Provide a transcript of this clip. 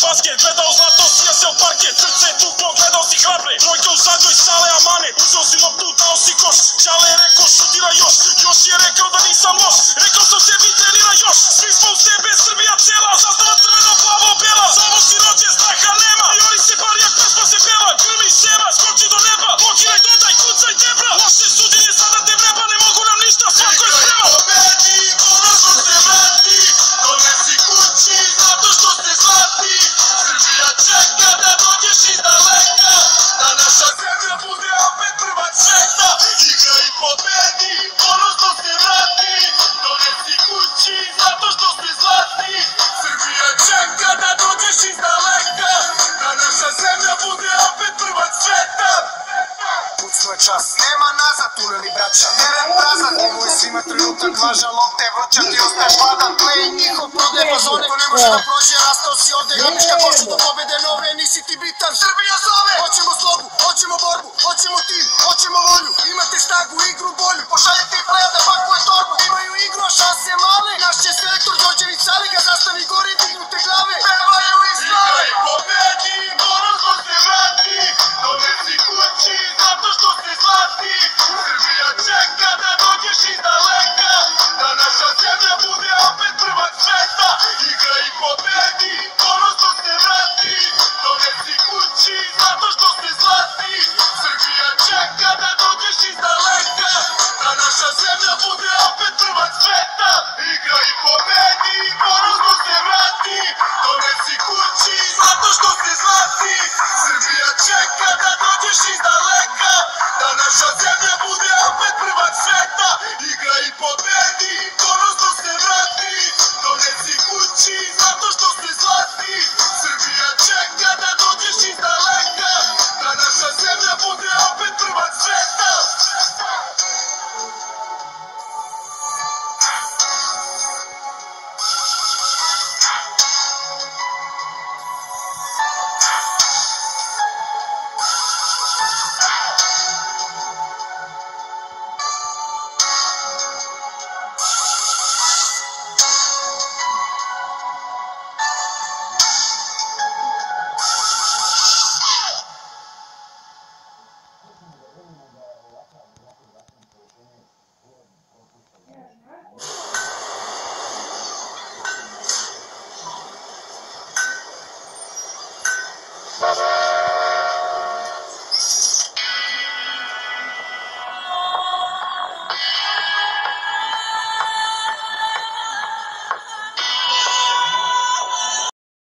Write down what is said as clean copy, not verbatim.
basket, gledao zlato, sija se u parket, srce je tuplo, gledao si hrabre, trojka u zadnjoj sale, a mane, uzeo si loptu, dao si koš, Čale je rekao šutira još je rekao da nisam loš, rekao sam sebi trenira još, svi smo u sebe, Srbija cela, zastava crveno, plavo, bela, za ovo si rođen, straha nema, i oni se bar jak pesma se peva, grmi sema, skoči do neba, blokiraj, dodaj, kucaj, debra, loše suđenje, sada te vreba, ne mogu nam ništa, svako je spreman. Pobedi, ono što se vrati, donesi kući, zato što ste zlati, Srbija čeka da dođeš iz daleka, da naša zemlja bude opet prva sveta, igra i pobedi, ono što se vrati, donesi kući, zato što ste zlati, Srbija čeka da dođeš iz daleka, da naša zemlja bude opet prva sveta. Pucno je čas, nema nazad, tuneli braća, teren prazan, ovo je svima trenutak važan, lopte vrća, ti ostaješ vladan, play njihov prodaj fazone, to ne može da prođe, rastao si ovde, gramiška košu do pobede nove, nisi ti bitan, Srbija zove, hoćemo slobu, hoćemo borbu, hoćemo tim, hoćemo volju, imate snagu, igru, bolju, pošaljite i playa da pakuje torbu, imaju igru, a šanse male, naš će selektor Đorđević sad